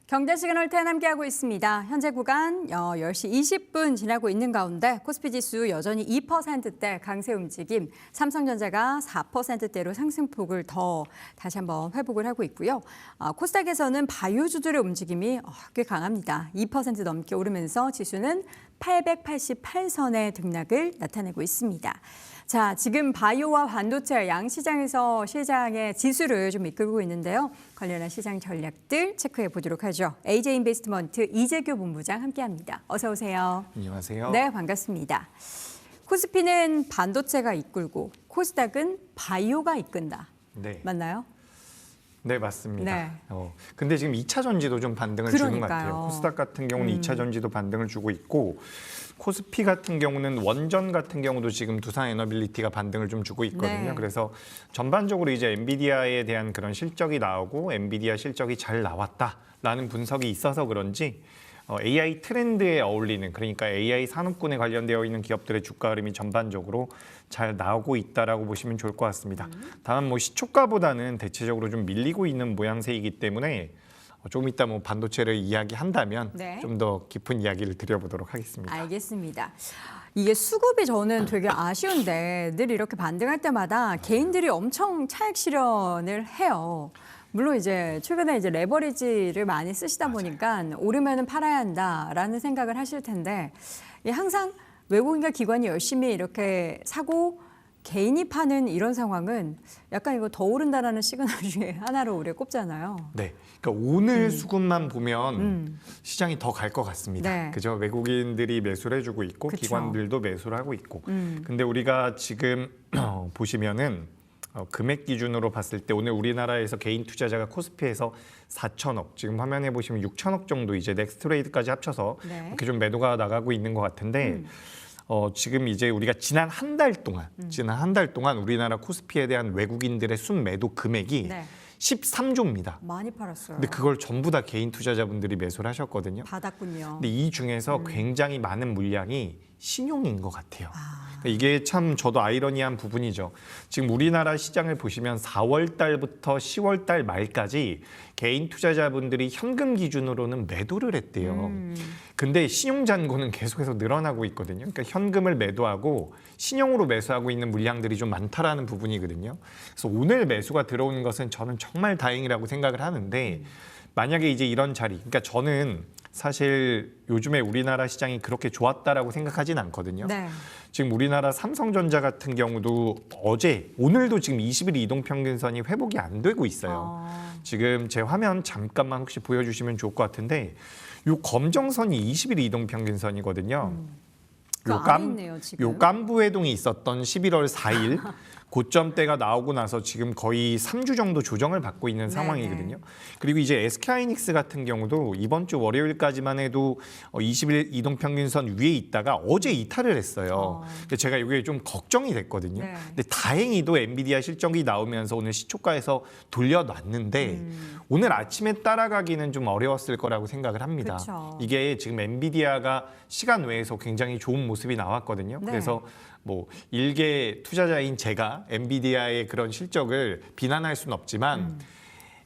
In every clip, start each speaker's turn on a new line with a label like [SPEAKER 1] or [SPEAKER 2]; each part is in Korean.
[SPEAKER 1] 경제 시그널 10 함께하고 있습니다. 현재 구간 10시 20분 지나고 있는 가운데 코스피 지수 여전히 2%대 강세 움직임, 삼성전자가 4%대로 상승폭을 더 다시 한번 회복을 하고 있고요. 코스닥에서는 바이오주들의 움직임이 꽤 강합니다. 2% 넘게 오르면서 지수는 888선의 등락을 나타내고 있습니다. 자, 지금 바이오와 반도체 양 시장에서 시장의 지수를 좀 이끌고 있는데요. 관련한 시장 전략들 체크해 보도록 하죠. AJ 인베스트먼트 이재규 본부장 함께합니다. 어서 오세요.
[SPEAKER 2] 안녕하세요.
[SPEAKER 1] 네, 반갑습니다. 코스피는 반도체가 이끌고 코스닥은 바이오가 이끈다.
[SPEAKER 2] 네.
[SPEAKER 1] 맞나요?
[SPEAKER 2] 네, 맞습니다.
[SPEAKER 1] 네.
[SPEAKER 2] 근데 지금 2차 전지도 좀 반등을 주는 것
[SPEAKER 1] 그러니까요.
[SPEAKER 2] 같아요. 코스닥 같은 경우는 2차 전지도 반등을 주고 있고 코스피 같은 경우는 원전 같은 경우도 지금 두산에너빌리티가 반등을 좀 주고 있거든요.
[SPEAKER 1] 네.
[SPEAKER 2] 그래서 전반적으로 이제 엔비디아에 대한 그런 실적이 나오고 엔비디아 실적이 잘 나왔다라는 분석이 있어서 그런지 AI 트렌드에 어울리는, 그러니까 AI 산업군에 관련되어 있는 기업들의 주가 흐름이 전반적으로 잘 나오고 있다라고 보시면 좋을 것 같습니다. 다만 시초가보다는 대체적으로 좀 밀리고 있는 모양새이기 때문에 조금 이따 반도체를 이야기한다면
[SPEAKER 1] 네.
[SPEAKER 2] 좀 더 깊은 이야기를 드려보도록 하겠습니다.
[SPEAKER 1] 알겠습니다. 이게 수급이 저는 되게 아쉬운데 늘 이렇게 반등할 때마다 개인들이 엄청 차익 실현을 해요. 물론 이제 최근에 이제 레버리지를 많이 쓰시다 보니까 오르면은 팔아야 한다라는 생각을 하실 텐데 항상 외국인과 기관이 열심히 이렇게 사고 개인이 파는 이런 상황은 약간 이거 더 오른다라는 시그널 중에 하나로 우리가 꼽잖아요.
[SPEAKER 2] 네, 그러니까 오늘 수급만 보면 시장이 더 갈 것 같습니다.
[SPEAKER 1] 네.
[SPEAKER 2] 그죠? 외국인들이 매수를 해주고 있고
[SPEAKER 1] 그쵸.
[SPEAKER 2] 기관들도 매수를 하고 있고. 근데 우리가 지금 보시면은 금액 기준으로 봤을 때 오늘 우리나라에서 개인 투자자가 코스피에서 4천억, 지금 화면에 보시면 6천억 정도 이제 넥스트레이드까지 합쳐서
[SPEAKER 1] 네.
[SPEAKER 2] 이렇게 좀 매도가 나가고 있는 것 같은데. 지금 이제 우리가 지난 한 달 동안 우리나라 코스피에 대한 외국인들의 순매도 금액이
[SPEAKER 1] 네.
[SPEAKER 2] 13조입니다.
[SPEAKER 1] 많이 팔았어요.
[SPEAKER 2] 근데 그걸 전부 다 개인 투자자분들이 매수를 하셨거든요.
[SPEAKER 1] 받았군요.
[SPEAKER 2] 근데 이 중에서 굉장히 많은 물량이 신용인 것 같아요.
[SPEAKER 1] 아.
[SPEAKER 2] 그러니까 이게 참 저도 아이러니한 부분이죠. 지금 우리나라 시장을 보시면 4월 달부터 10월 달 말까지 개인 투자자분들이 현금 기준으로는 매도를 했대요. 근데 신용 잔고는 계속해서 늘어나고 있거든요. 그러니까 현금을 매도하고 신용으로 매수하고 있는 물량들이 좀 많다라는 부분이거든요. 그래서 오늘 매수가 들어오는 것은 저는 정말 다행이라고 생각을 하는데 만약에 이제 이런 자리, 그러니까 저는 사실 요즘에 우리나라 시장이 그렇게 좋았다라고 생각하진 않거든요.
[SPEAKER 1] 네.
[SPEAKER 2] 지금 우리나라 삼성전자 같은 경우도 오늘도 지금 20일 이동평균선이 회복이 안 되고 있어요. 지금 제 화면 잠깐만 혹시 보여주시면 좋을 것 같은데 요 검정선이 20일 이동평균선이거든요.
[SPEAKER 1] 그 안에 있네요, 지금.
[SPEAKER 2] 요 깐부회동이 있었던 11월 4일 고점대가 나오고 나서 지금 거의 3주 정도 조정을 받고 있는 상황이거든요. 그리고 이제 SK하이닉스 같은 경우도 이번 주 월요일까지만 해도 20일 이동평균선 위에 있다가 어제 이탈을 했어요. 근데 제가 이게 좀 걱정이 됐거든요.
[SPEAKER 1] 네.
[SPEAKER 2] 근데 다행히도 엔비디아 실적이 나오면서 오늘 시초가에서 돌려놨는데 오늘 아침에 따라가기는 좀 어려웠을 거라고 생각을 합니다.
[SPEAKER 1] 그쵸.
[SPEAKER 2] 이게 지금 엔비디아가 시간 외에서 굉장히 좋은 모습이 나왔거든요.
[SPEAKER 1] 네.
[SPEAKER 2] 그래서 일개 투자자인 제가 엔비디아의 그런 실적을 비난할 수는 없지만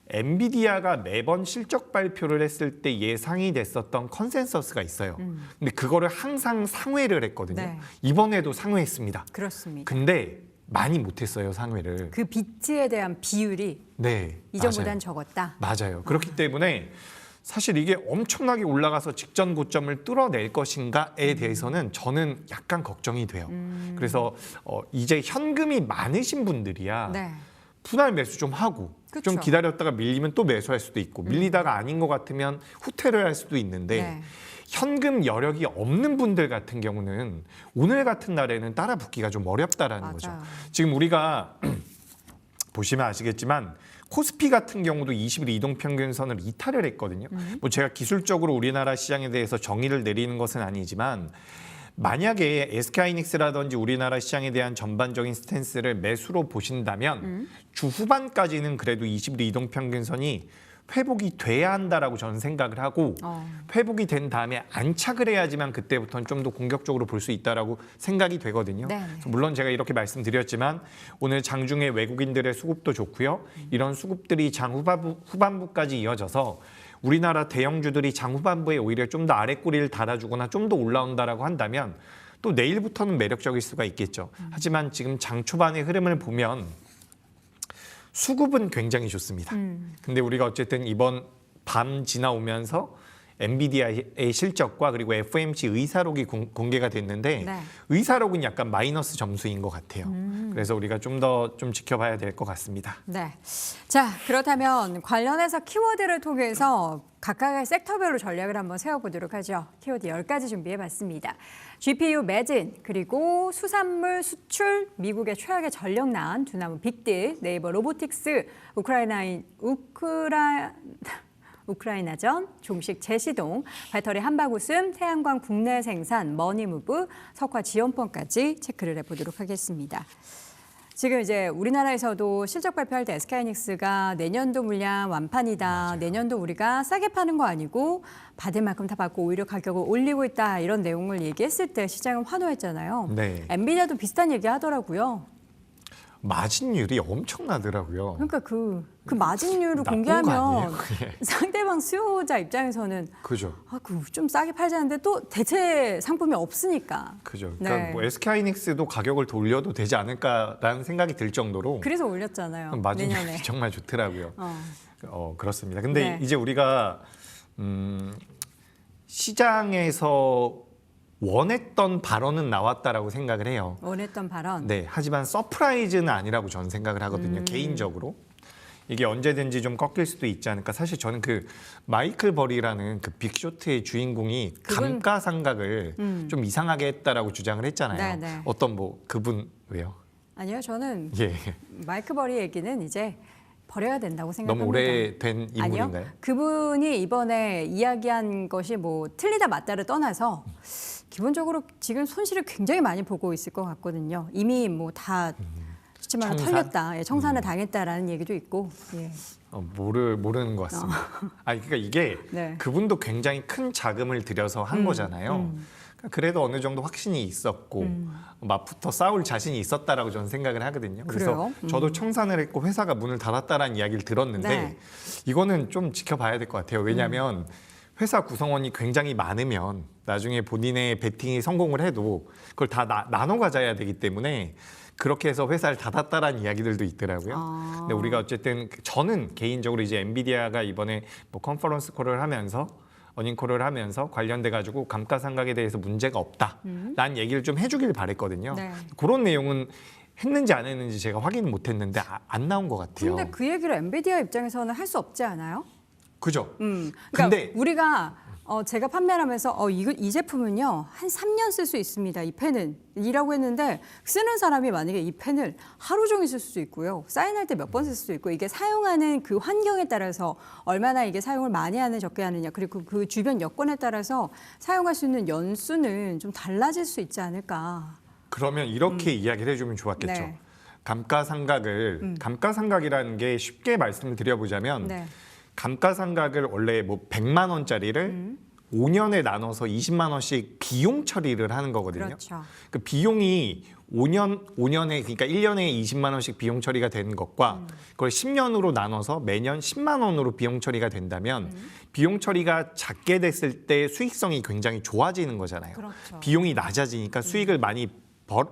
[SPEAKER 2] 엔비디아가 매번 실적 발표를 했을 때 예상이 됐었던 컨센서스가 있어요. 근데 그거를 항상 상회를 했거든요.
[SPEAKER 1] 네.
[SPEAKER 2] 이번에도 상회했습니다.
[SPEAKER 1] 그렇습니다.
[SPEAKER 2] 근데 많이 못했어요, 상회를.
[SPEAKER 1] 그 비트에 대한 비율이
[SPEAKER 2] 네,
[SPEAKER 1] 이전보다는
[SPEAKER 2] 맞아요.
[SPEAKER 1] 적었다.
[SPEAKER 2] 맞아요. 그렇기 때문에 사실 이게 엄청나게 올라가서 직전 고점을 뚫어낼 것인가에 대해서는 저는 약간 걱정이 돼요. 그래서 이제 현금이 많으신 분들이야
[SPEAKER 1] 네.
[SPEAKER 2] 분할 매수 좀 하고
[SPEAKER 1] 그쵸.
[SPEAKER 2] 좀 기다렸다가 밀리면 또 매수할 수도 있고 밀리다가 아닌 것 같으면 후퇴를 할 수도 있는데
[SPEAKER 1] 네.
[SPEAKER 2] 현금 여력이 없는 분들 같은 경우는 오늘 같은 날에는 따라 붙기가 좀 어렵다라는
[SPEAKER 1] 맞아요.
[SPEAKER 2] 거죠. 지금 우리가 보시면 아시겠지만 코스피 같은 경우도 20일 이동평균선을 이탈을 했거든요. 제가 기술적으로 우리나라 시장에 대해서 정의를 내리는 것은 아니지만 만약에 SK하이닉스라든지 우리나라 시장에 대한 전반적인 스탠스를 매수로 보신다면 주 후반까지는 그래도 20일 이동평균선이 회복이 돼야 한다라고 저는 생각을 하고 회복이 된 다음에 안착을 해야지만 그때부터는 좀 더 공격적으로 볼 수 있다라고 생각이 되거든요.
[SPEAKER 1] 네.
[SPEAKER 2] 물론 제가 이렇게 말씀드렸지만 오늘 장중에 외국인들의 수급도 좋고요. 이런 수급들이 장 후반부까지 이어져서 우리나라 대형주들이 장 후반부에 오히려 좀 더 아래 꼬리를 달아주거나 좀 더 올라온다라고 한다면 또 내일부터는 매력적일 수가 있겠죠. 하지만 지금 장 초반의 흐름을 보면 수급은 굉장히 좋습니다. 근데 우리가 어쨌든 이번 밤 지나오면서 엔비디아의 실적과 그리고 FOMC 의사록이 공개가 됐는데
[SPEAKER 1] 네.
[SPEAKER 2] 의사록은 약간 마이너스 점수인 것 같아요. 그래서 우리가 좀 더 좀 지켜봐야 될 것 같습니다.
[SPEAKER 1] 네. 자, 그렇다면 관련해서 키워드를 통해서 각각의 섹터별로 전략을 한번 세워보도록 하죠. 키워드 10가지 준비해봤습니다. GPU 매진, 그리고 수산물 수출, 미국의 최악의 전력난, 두나무 빅딜, 네이버 로보틱스, 우크라이나전, 종식 재시동, 배터리 한박 웃음, 태양광 국내 생산, 머니무브, 석화 지원권까지 체크를 해보도록 하겠습니다. 지금 이제 우리나라에서도 실적 발표할 때 SK하이닉스가 내년도 물량 완판이다.
[SPEAKER 2] 맞아요.
[SPEAKER 1] 내년도 우리가 싸게 파는 거 아니고 받을 만큼 다 받고 오히려 가격을 올리고 있다. 이런 내용을 얘기했을 때 시장은 환호했잖아요.
[SPEAKER 2] 네.
[SPEAKER 1] 엔비디아도 비슷한 얘기 하더라고요.
[SPEAKER 2] 마진율이 엄청나더라고요.
[SPEAKER 1] 그러니까 그 마진율을
[SPEAKER 2] 나쁜 거
[SPEAKER 1] 공개하면
[SPEAKER 2] 아니에요, 그게?
[SPEAKER 1] 상대방 수요자 입장에서는
[SPEAKER 2] 그죠.
[SPEAKER 1] 좀 싸게 팔자는데 또 대체 상품이 없으니까.
[SPEAKER 2] 그죠. 그러니까
[SPEAKER 1] 네.
[SPEAKER 2] 뭐 SK하이닉스도 가격을 돌려도 되지 않을까라는 생각이 들 정도로
[SPEAKER 1] 그래서 올렸잖아요.
[SPEAKER 2] 마진율이
[SPEAKER 1] 내년에.
[SPEAKER 2] 정말 좋더라고요. 그렇습니다. 근데
[SPEAKER 1] 네.
[SPEAKER 2] 이제 우리가 시장에서 원했던 발언은 나왔다라고 생각을 해요.
[SPEAKER 1] 원했던 발언.
[SPEAKER 2] 네, 하지만 서프라이즈는 아니라고 저는 생각을 하거든요. 개인적으로. 이게 언제든지 좀 꺾일 수도 있지 않을까. 사실 저는 그 마이클 버리라는 그 빅쇼트의 주인공이
[SPEAKER 1] 그분?
[SPEAKER 2] 감가상각을 좀 이상하게 했다라고 주장을 했잖아요.
[SPEAKER 1] 네, 네.
[SPEAKER 2] 어떤 뭐 그분 왜요?
[SPEAKER 1] 아니요, 저는
[SPEAKER 2] 예,
[SPEAKER 1] 마이크 버리 얘기는 이제 버려야 된다고 생각합니다.
[SPEAKER 2] 너무 오래된 인물인가요?
[SPEAKER 1] 아니요, 그분이 이번에 이야기한 것이 뭐 틀리다 맞다를 떠나서 기본적으로 지금 손실을 굉장히 많이 보고 있을 것 같거든요. 이미 뭐 다 쉽지 말로
[SPEAKER 2] 청산?
[SPEAKER 1] 털렸다, 예, 청산을 당했다라는 얘기도 있고. 예.
[SPEAKER 2] 모르는 것 같습니다. 아니 그러니까 이게
[SPEAKER 1] 네.
[SPEAKER 2] 그분도 굉장히 큰 자금을 들여서 한 거잖아요. 그래도 어느 정도 확신이 있었고 맞붙어 싸울 자신이 있었다라고 저는 생각을 하거든요. 그래서
[SPEAKER 1] 그래요?
[SPEAKER 2] 저도 청산을 했고 회사가 문을 닫았다라는 이야기를 들었는데
[SPEAKER 1] 네.
[SPEAKER 2] 이거는 좀 지켜봐야 될 것 같아요. 왜냐하면 회사 구성원이 굉장히 많으면 나중에 본인의 베팅이 성공을 해도 그걸 다 나눠 가져야 되기 때문에 그렇게 해서 회사를 닫았다라는 이야기들도 있더라고요. 근데 우리가 어쨌든 저는 개인적으로 이제 엔비디아가 이번에 뭐 컨퍼런스 콜을 하면서 어닝콜을 하면서 관련돼 가지고 감가상각에 대해서 문제가 없다라는 얘기를 좀 해주길 바랬거든요.
[SPEAKER 1] 네.
[SPEAKER 2] 그런 내용은 했는지 안 했는지 제가 확인은 못했는데 안 나온 것 같아요.
[SPEAKER 1] 근데 그 얘기를 엔비디아 입장에서는 할 수 없지 않아요?
[SPEAKER 2] 그죠?
[SPEAKER 1] 그러니까
[SPEAKER 2] 근데
[SPEAKER 1] 우리가 제가 판매를 하면서 이 제품은요 한 3년 쓸 수 있습니다. 이 펜은 이라고 했는데 쓰는 사람이 만약에 이 펜을 하루 종일 쓸 수도 있고요. 사인할 때 몇 번 쓸 수도 있고 이게 사용하는 그 환경에 따라서 얼마나 이게 사용을 많이 하는 적게 하느냐 그리고 그 주변 여건에 따라서 사용할 수 있는 연수는 좀 달라질 수 있지 않을까.
[SPEAKER 2] 그러면 이렇게 이야기를 해주면 좋았겠죠.
[SPEAKER 1] 네.
[SPEAKER 2] 감가상각이라는 게 쉽게 말씀을 드려보자면
[SPEAKER 1] 네.
[SPEAKER 2] 감가상각을 원래 뭐 100만 원짜리를 5년에 나눠서 20만 원씩 비용 처리를 하는 거거든요.
[SPEAKER 1] 그렇죠.
[SPEAKER 2] 그 비용이 5년에 그러니까 1년에 20만 원씩 비용 처리가 되는 것과 그걸 10년으로 나눠서 매년 10만 원으로 비용 처리가 된다면 비용 처리가 작게 됐을 때 수익성이 굉장히 좋아지는 거잖아요.
[SPEAKER 1] 그렇죠.
[SPEAKER 2] 비용이 낮아지니까 수익을 많이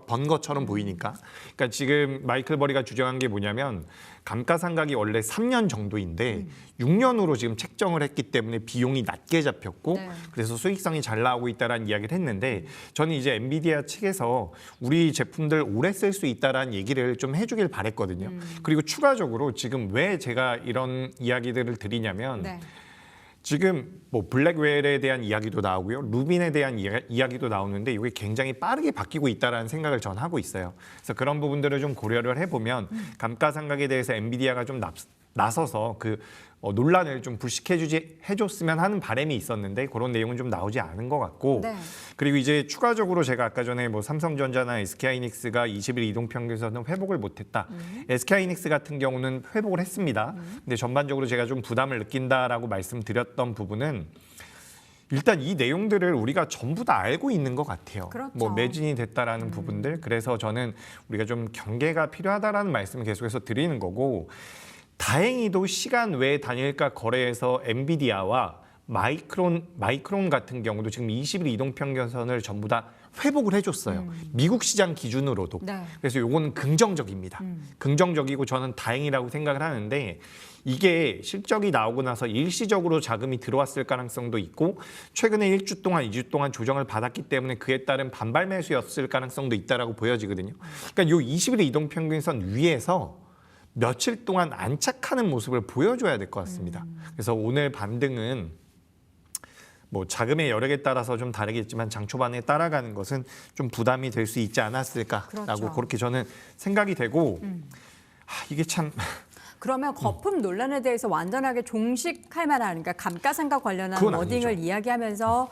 [SPEAKER 2] 번 것처럼 보이니까. 그러니까 지금 마이클 버리가 주장한 게 뭐냐면 감가상각이 원래 3년 정도인데 6년으로 지금 책정을 했기 때문에 비용이 낮게 잡혔고
[SPEAKER 1] 네.
[SPEAKER 2] 그래서 수익성이 잘 나오고 있다라는 이야기를 했는데 저는 이제 엔비디아 측에서 우리 제품들 오래 쓸 수 있다라는 얘기를 좀 해주길 바랬거든요. 그리고 추가적으로 지금 왜 제가 이런 이야기들을 드리냐면
[SPEAKER 1] 네.
[SPEAKER 2] 지금 뭐 블랙웰에 대한 이야기도 나오고요, 루빈에 대한 이야기도 나오는데 이게 굉장히 빠르게 바뀌고 있다라는 생각을 전 하고 있어요. 그래서 그런 부분들을 좀 고려를 해보면 감가상각에 대해서 엔비디아가 좀 나서서 그 논란을 좀 해줬으면 하는 바람이 있었는데 그런 내용은 좀 나오지 않은 것 같고
[SPEAKER 1] 네.
[SPEAKER 2] 그리고 이제 추가적으로 제가 아까 전에 뭐 삼성전자나 SK하이닉스가 20일 이동평균에서는 회복을 못했다. SK하이닉스 같은 경우는 회복을 했습니다. 근데 전반적으로 제가 좀 부담을 느낀다라고 말씀드렸던 부분은 일단 이 내용들을 우리가 전부 다 알고 있는 것 같아요.
[SPEAKER 1] 그렇죠.
[SPEAKER 2] 뭐 매진이 됐다라는 부분들. 그래서 저는 우리가 좀 경계가 필요하다라는 말씀을 계속해서 드리는 거고 다행히도 시간 외 단일가 거래에서 엔비디아와 마이크론 같은 경우도 지금 20일 이동평균선을 전부 다 회복을 해줬어요. 미국 시장 기준으로도.
[SPEAKER 1] 네.
[SPEAKER 2] 그래서 요거는 긍정적입니다. 긍정적이고 저는 다행이라고 생각을 하는데 이게 실적이 나오고 나서 일시적으로 자금이 들어왔을 가능성도 있고 최근에 1주 동안, 2주 동안 조정을 받았기 때문에 그에 따른 반발 매수였을 가능성도 있다라고 보여지거든요. 그러니까 요 20일 이동평균선 위에서 며칠 동안 안착하는 모습을 보여줘야 될 것 같습니다. 그래서 오늘 반등은 뭐 자금의 여력에 따라서 좀 다르겠지만 장 초반에 따라가는 것은 좀 부담이 될 수 있지 않았을까라고
[SPEAKER 1] 그렇죠.
[SPEAKER 2] 그렇게 저는 생각이 되고 이게 참
[SPEAKER 1] 그러면 거품 논란에 대해서 완전하게 종식할 만한, 그러니까 감가상각 관련한
[SPEAKER 2] 그건
[SPEAKER 1] 워딩을
[SPEAKER 2] 아니죠.
[SPEAKER 1] 이야기하면서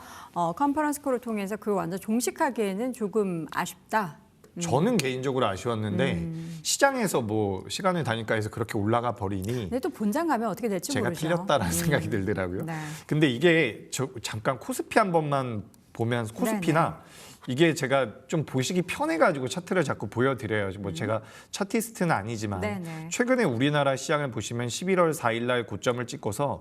[SPEAKER 1] 컨퍼런스 콜을 통해서 그 완전 종식하기에는 조금 아쉽다.
[SPEAKER 2] 저는 개인적으로 아쉬웠는데 시장에서 뭐 시간을 단일가에서 그렇게 올라가 버리니
[SPEAKER 1] 근데 또 본장 가면 어떻게 될지
[SPEAKER 2] 제가
[SPEAKER 1] 모르죠.
[SPEAKER 2] 틀렸다라는 생각이 들더라고요.
[SPEAKER 1] 네.
[SPEAKER 2] 근데 이게 잠깐 코스피 한 번만 보면 코스피나 이게 제가 좀 보시기 편해가지고 차트를 자꾸 보여드려요. 뭐 제가 차티스트는 아니지만
[SPEAKER 1] 네네.
[SPEAKER 2] 최근에 우리나라 시장을 보시면 11월 4일 날 고점을 찍고서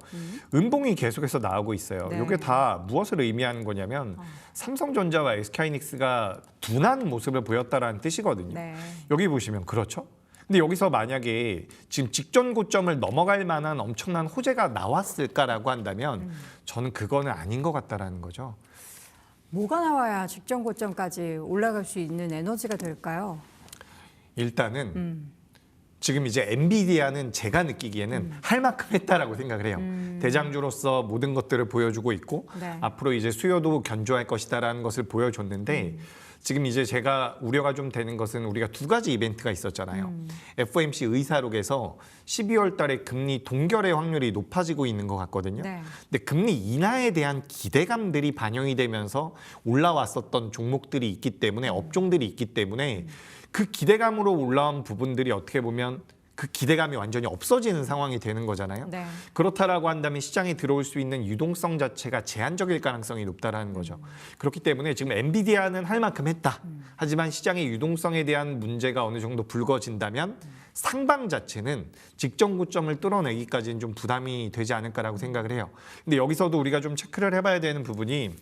[SPEAKER 2] 음봉이 계속해서 나오고 있어요.
[SPEAKER 1] 네.
[SPEAKER 2] 이게 다 무엇을 의미하는 거냐면 삼성전자와 SK하이닉스가 둔한 모습을 보였다라는 뜻이거든요.
[SPEAKER 1] 네.
[SPEAKER 2] 여기 보시면 그렇죠. 근데 여기서 만약에 지금 직전 고점을 넘어갈 만한 엄청난 호재가 나왔을까라고 한다면 저는 그거는 아닌 것 같다라는 거죠.
[SPEAKER 1] 뭐가 나와야 직전 고점까지 올라갈 수 있는 에너지가 될까요?
[SPEAKER 2] 일단은 지금 이제 엔비디아는 제가 느끼기에는 할 만큼 했다라고 생각을 해요. 대장주로서 모든 것들을 보여주고 있고
[SPEAKER 1] 네.
[SPEAKER 2] 앞으로 이제 수요도 견조할 것이다라는 것을 보여줬는데 지금 이제 제가 우려가 좀 되는 것은 우리가 두 가지 이벤트가 있었잖아요. FOMC 의사록에서 12월 달에 금리 동결의 확률이 높아지고 있는 것 같거든요.
[SPEAKER 1] 네.
[SPEAKER 2] 근데 금리 인하에 대한 기대감들이 반영이 되면서 올라왔었던 종목들이 있기 때문에 업종들이 있기 때문에 그 기대감으로 올라온 부분들이 어떻게 보면 그 기대감이 완전히 없어지는 상황이 되는 거잖아요.
[SPEAKER 1] 네.
[SPEAKER 2] 그렇다라고 한다면 시장에 들어올 수 있는 유동성 자체가 제한적일 가능성이 높다라는 거죠. 그렇기 때문에 지금 엔비디아는 할 만큼 했다. 하지만 시장의 유동성에 대한 문제가 어느 정도 불거진다면 상방 자체는 직전 고점을 뚫어내기까지는 좀 부담이 되지 않을까라고 생각을 해요. 근데 여기서도 우리가 좀 체크를 해봐야 되는 부분이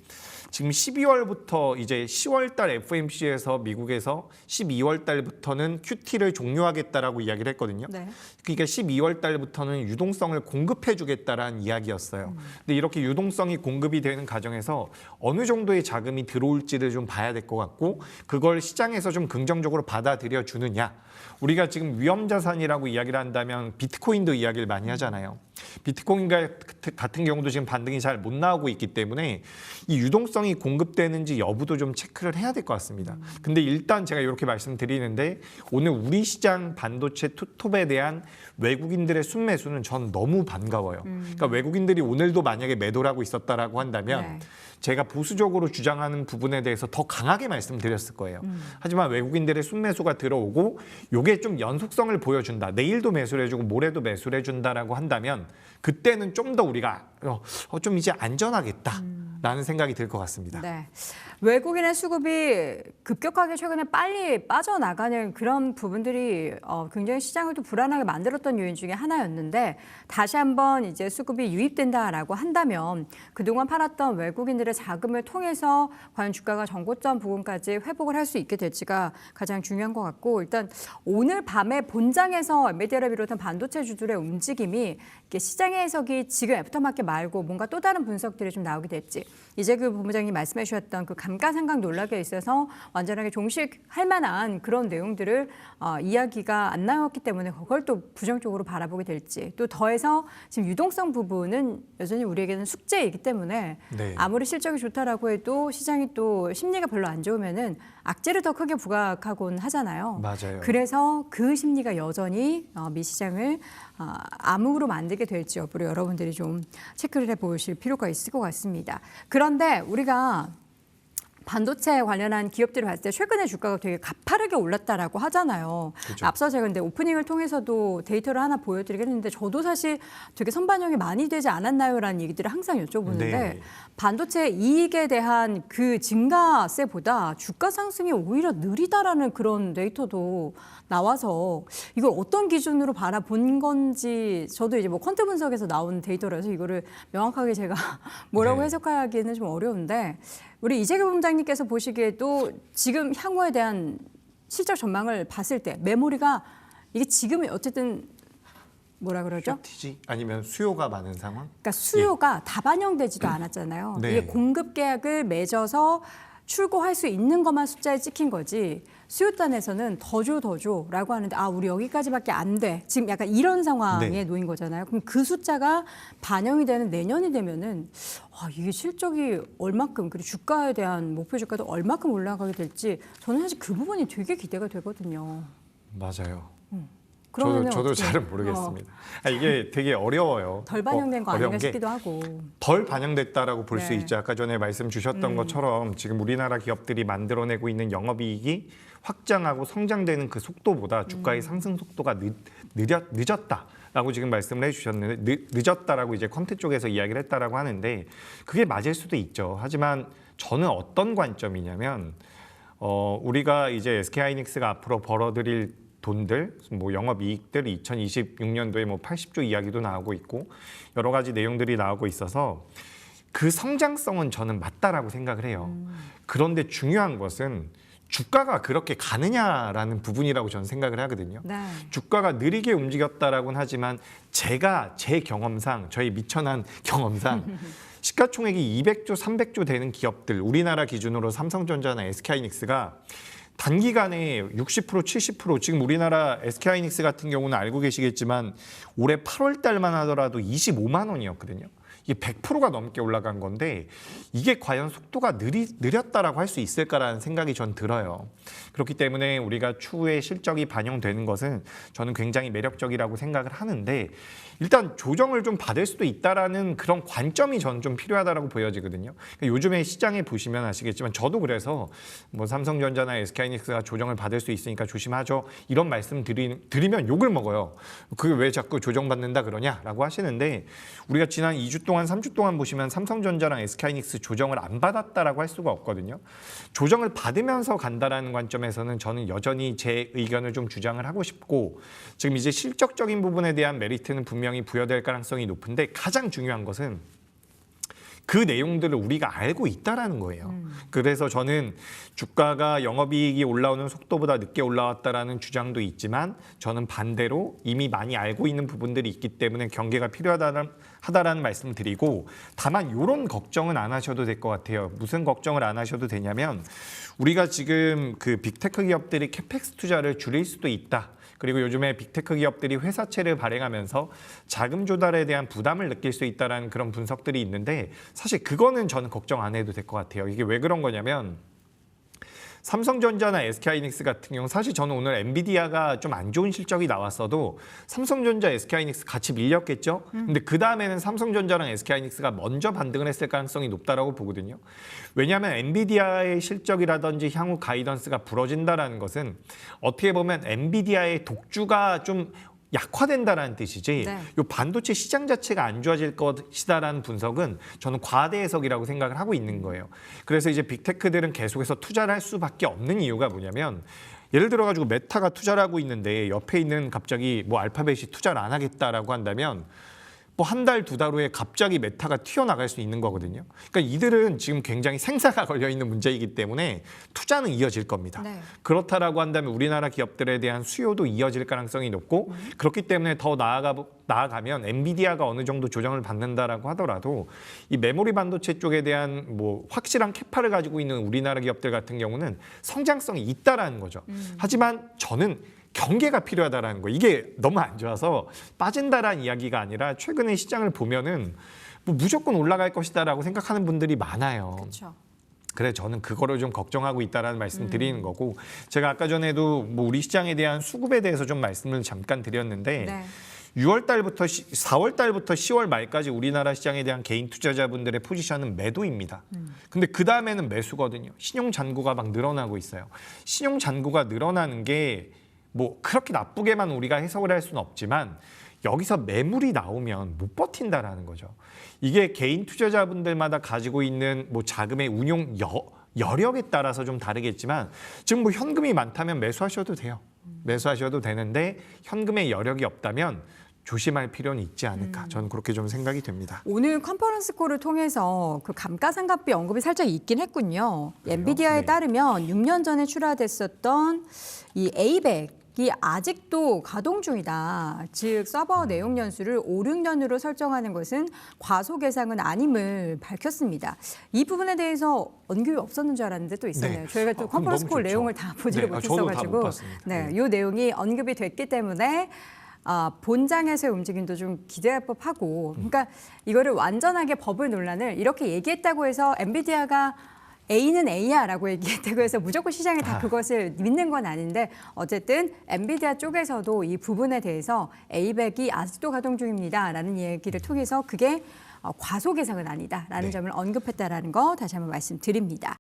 [SPEAKER 2] 지금 12월부터 이제 10월 달 FOMC에서 미국에서 12월 달부터는 QT를 종료하겠다라고 이야기를 했거든요.
[SPEAKER 1] 네.
[SPEAKER 2] 그러니까 12월 달부터는 유동성을 공급해 주겠다라는 이야기였어요. 근데 이렇게 유동성이 공급이 되는 과정에서 어느 정도의 자금이 들어올지를 좀 봐야 될 것 같고 그걸 시장에서 좀 긍정적으로 받아들여 주느냐. 우리가 지금 위험자산이라고 이야기를 한다면 비트코인도 이야기를 많이 하잖아요. 비트코인 같은 경우도 지금 반등이 잘 못 나오고 있기 때문에 이 유동성이 공급되는지 여부도 좀 체크를 해야 될 것 같습니다. 근데 일단 제가 이렇게 말씀드리는데 오늘 우리 시장 반도체 투톱에 대한 외국인들의 순매수는 전 너무 반가워요. 그러니까 외국인들이 오늘도 만약에 매도를 하고 있었다라고 한다면
[SPEAKER 1] 네.
[SPEAKER 2] 제가 보수적으로 주장하는 부분에 대해서 더 강하게 말씀드렸을 거예요. 하지만 외국인들의 순매수가 들어오고 이게 좀 연속성을 보여준다. 내일도 매수를 해주고 모레도 매수를 해준다라고 한다면 그때는 좀 더 우리가 좀 이제 안전하겠다라는 생각이 들 것 같습니다.
[SPEAKER 1] 네. 외국인의 수급이 급격하게 최근에 빨리 빠져나가는 그런 부분들이 굉장히 시장을 또 불안하게 만들었던 요인 중에 하나였는데 다시 한번 이제 수급이 유입된다라고 한다면 그동안 팔았던 외국인들의 자금을 통해서 과연 주가가 전고점 부근까지 회복을 할 수 있게 될지가 가장 중요한 것 같고 일단 오늘 밤에 본장에서 엔비디아를 비롯한 반도체주들의 움직임이 이게 시장의 해석이 지금 애프터마켓 말고 뭔가 또 다른 분석들이 좀 나오게 됐지. 이재규 본부장님 말씀해 주셨던 그 감가상각 논란에 있어서 완전하게 종식할 만한 그런 내용들을 이야기가 안 나왔기 때문에 그걸 또 부정적으로 바라보게 될지 또 더해서 지금 유동성 부분은 여전히 우리에게는 숙제이기 때문에
[SPEAKER 2] 네.
[SPEAKER 1] 아무리 실적이 좋다라고 해도 시장이 또 심리가 별로 안 좋으면은 악재를 더 크게 부각하곤 하잖아요.
[SPEAKER 2] 맞아요.
[SPEAKER 1] 그래서 그 심리가 여전히 미 시장을 암흑으로 만들게 될지 여부를 여러분들이 좀 체크를 해보실 필요가 있을 것 같습니다. 그런데 우리가 반도체 관련한 기업들을 봤을 때 최근에 주가가 되게 가파르게 올랐다라고 하잖아요.
[SPEAKER 2] 그렇죠.
[SPEAKER 1] 앞서 제가 근데 오프닝을 통해서도 데이터를 하나 보여드리겠는데 저도 사실 되게 선반영이 많이 되지 않았나요라는 얘기들을 항상 여쭤보는데
[SPEAKER 2] 네.
[SPEAKER 1] 반도체 이익에 대한 그 증가세보다 주가 상승이 오히려 느리다라는 그런 데이터도 나와서 이걸 어떤 기준으로 바라본 건지 저도 이제 뭐 퀀트 분석에서 나온 데이터라서 이거를 명확하게 제가 뭐라고
[SPEAKER 2] 네.
[SPEAKER 1] 해석하기는 좀 어려운데 우리 이재규 본부장님께서 보시기에도 지금 향후에 대한 실적 전망을 봤을 때 메모리가 이게 지금은 어쨌든 뭐라 그러죠?
[SPEAKER 2] 쇼티지 아니면 수요가 많은 상황?
[SPEAKER 1] 그러니까 수요가 다 반영되지도 않았잖아요.
[SPEAKER 2] 네.
[SPEAKER 1] 이게 공급 계약을 맺어서 출고할 수 있는 것만 숫자에 찍힌 거지 수요단에서는 더 줘라고 하는데 우리 여기까지밖에 안 돼. 지금 약간 이런 상황에
[SPEAKER 2] 네.
[SPEAKER 1] 놓인 거잖아요. 그럼 그 숫자가 반영이 되는 내년이 되면은 이게 실적이 얼마큼 그리고 주가에 대한 목표 주가도 얼마큼 올라가게 될지 저는 사실 그 부분이 되게 기대가 되거든요.
[SPEAKER 2] 맞아요.
[SPEAKER 1] 그러면은
[SPEAKER 2] 저도
[SPEAKER 1] 어떻게-
[SPEAKER 2] 잘은 모르겠습니다. 이게 되게 어려워요.
[SPEAKER 1] 덜 반영된 거 아닌가
[SPEAKER 2] 어려운 게
[SPEAKER 1] 싶기도 하고.
[SPEAKER 2] 덜 반영됐다라고 볼 수
[SPEAKER 1] 네.
[SPEAKER 2] 있죠. 아까 전에 말씀 주셨던 것처럼 지금 우리나라 기업들이 만들어내고 있는 영업이익이 확장하고 성장되는 그 속도보다 주가의 상승 속도가 늦었다라고 지금 말씀을 해주셨는데 늦었다라고 이제 컨테 쪽에서 이야기를 했다라고 하는데 그게 맞을 수도 있죠. 하지만 저는 어떤 관점이냐면 우리가 이제 SK하이닉스가 앞으로 벌어들일 돈들, 뭐 영업이익들 2026년도에 뭐 80조 이야기도 나오고 있고 여러 가지 내용들이 나오고 있어서 그 성장성은 저는 맞다라고 생각을 해요. 그런데 중요한 것은 주가가 그렇게 가느냐라는 부분이라고 저는 생각을 하거든요.
[SPEAKER 1] 네.
[SPEAKER 2] 주가가 느리게 움직였다라고는 하지만 제가 제 경험상 저희 미천한 경험상 시가총액이 200조, 300조 되는 기업들 우리나라 기준으로 삼성전자나 SK하이닉스가 단기간에 60%, 70% 지금 우리나라 SK하이닉스 같은 경우는 알고 계시겠지만 올해 8월 달만 하더라도 25만 원이었거든요. 이게 100%가 넘게 올라간 건데 이게 과연 속도가 느렸다라고 할 수 있을까라는 생각이 전 들어요. 그렇기 때문에 우리가 추후에 실적이 반영되는 것은 저는 굉장히 매력적이라고 생각을 하는데 일단 조정을 좀 받을 수도 있다라는 그런 관점이 저는 좀 필요하다라고 보여지거든요. 그러니까 요즘에 시장에 보시면 아시겠지만 저도 그래서 뭐 삼성전자나 SK하이닉스가 조정을 받을 수 있으니까 조심하죠. 이런 말씀 드리면 욕을 먹어요. 그게 왜 자꾸 조정받는다 그러냐라고 하시는데 우리가 지난 2주 동안 3주 동안 보시면 삼성전자랑 SK하이닉스 조정을 안 받았다라고 할 수가 없거든요. 조정을 받으면서 간다라는 관점에서는 저는 여전히 제 의견을 좀 주장을 하고 싶고 지금 이제 실적적인 부분에 대한 메리트는 분명히 부여될 가능성이 높은데 가장 중요한 것은 그 내용들을 우리가 알고 있다라는 거예요. 그래서 저는 주가가 영업이익이 올라오는 속도보다 늦게 올라왔다라는 주장도 있지만 저는 반대로 이미 많이 알고 있는 부분들이 있기 때문에 경계가 필요하다라는 말씀을 드리고 다만 이런 걱정은 안 하셔도 될 것 같아요. 무슨 걱정을 안 하셔도 되냐면 우리가 지금 그 빅테크 기업들이 캐펙스 투자를 줄일 수도 있다. 그리고 요즘에 빅테크 기업들이 회사채를 발행하면서 자금 조달에 대한 부담을 느낄 수 있다는 그런 분석들이 있는데 사실 그거는 저는 걱정 안 해도 될 것 같아요. 이게 왜 그런 거냐면 삼성전자나 SK하이닉스 같은 경우 사실 저는 오늘 엔비디아가 좀 안 좋은 실적이 나왔어도 삼성전자, SK하이닉스 같이 밀렸겠죠. 근데 그 다음에는 삼성전자랑 SK하이닉스가 먼저 반등을 했을 가능성이 높다라고 보거든요. 왜냐하면 엔비디아의 실적이라든지 향후 가이던스가 부러진다라는 것은 어떻게 보면 엔비디아의 독주가 좀 약화된다라는 뜻이지
[SPEAKER 1] 네.
[SPEAKER 2] 이 반도체 시장 자체가 안 좋아질 것이다라는 분석은 저는 과대 해석이라고 생각을 하고 있는 거예요. 그래서 이제 빅테크들은 계속해서 투자를 할 수밖에 없는 이유가 뭐냐면 예를 들어가지고 메타가 투자를 하고 있는데 옆에 있는 갑자기 뭐 알파벳이 투자를 안 하겠다라고 한다면 뭐 한 달, 두 달 후에 갑자기 메타가 튀어나갈 수 있는 거거든요. 그러니까 이들은 지금 굉장히 생사가 걸려 있는 문제이기 때문에 투자는 이어질 겁니다.
[SPEAKER 1] 네.
[SPEAKER 2] 그렇다라고 한다면 우리나라 기업들에 대한 수요도 이어질 가능성이 높고 그렇기 때문에 더 나아가면 엔비디아가 어느 정도 조정을 받는다라고 하더라도 이 메모리 반도체 쪽에 대한 뭐 확실한 캐파를 가지고 있는 우리나라 기업들 같은 경우는 성장성이 있다라는 거죠. 하지만 저는 경계가 필요하다라는 거. 이게 너무 안 좋아서 빠진다라는 이야기가 아니라 최근에 시장을 보면은 뭐 무조건 올라갈 것이다라고 생각하는 분들이 많아요.
[SPEAKER 1] 그렇죠.
[SPEAKER 2] 그래 저는 그거를 좀 걱정하고 있다라는 말씀 드리는 거고 제가 아까 전에도 뭐 우리 시장에 대한 수급에 대해서 좀 말씀을 잠깐 드렸는데
[SPEAKER 1] 네.
[SPEAKER 2] 4월 달부터 10월 말까지 우리나라 시장에 대한 개인 투자자분들의 포지션은 매도입니다. 근데 그 다음에는 매수거든요. 신용 잔고가 막 늘어나고 있어요. 신용 잔고가 늘어나는 게 뭐 그렇게 나쁘게만 우리가 해석을 할 수는 없지만 여기서 매물이 나오면 못 버틴다라는 거죠. 이게 개인 투자자분들마다 가지고 있는 뭐 자금의 운용 여력에 따라서 좀 다르겠지만 지금 뭐 현금이 많다면 매수하셔도 돼요. 매수하셔도 되는데 현금의 여력이 없다면 조심할 필요는 있지 않을까. 저는 그렇게 좀 생각이 됩니다.
[SPEAKER 1] 오늘 컨퍼런스 콜을 통해서 그 감가상각비 언급이 살짝 있긴 했군요.
[SPEAKER 2] 그래요?
[SPEAKER 1] 엔비디아에
[SPEAKER 2] 네.
[SPEAKER 1] 따르면 6년 전에 출하됐었던 이 A100 이 아직도 가동 중이다. 즉 서버 내용 연수를 5, 6년으로 설정하는 것은 과소계상은 아님을 밝혔습니다. 이 부분에 대해서 언급이 없었는 줄 알았는데 또 있었네요.
[SPEAKER 2] 네.
[SPEAKER 1] 저희가 또
[SPEAKER 2] 그럼
[SPEAKER 1] 컨퍼런스
[SPEAKER 2] 너무
[SPEAKER 1] 콜
[SPEAKER 2] 좋죠.
[SPEAKER 1] 내용을 다 보지를
[SPEAKER 2] 네, 저도 다 못
[SPEAKER 1] 못했어가지고
[SPEAKER 2] 봤습니다.
[SPEAKER 1] 네,
[SPEAKER 2] 네.
[SPEAKER 1] 이 내용이 언급이 됐기 때문에 본장에서의 움직임도 좀 기대할 법하고, 그러니까 이거를 완전하게 버블 논란을 이렇게 얘기했다고 해서 엔비디아가 A는 A야라고 얘기했다고 해서 무조건 시장이 다 그것을 믿는 건 아닌데 어쨌든 엔비디아 쪽에서도 이 부분에 대해서 A100이 아직도 가동 중입니다라는 얘기를 통해서 그게 과소계상은 아니다라는
[SPEAKER 2] 네.
[SPEAKER 1] 점을 언급했다라는 거 다시 한번 말씀드립니다.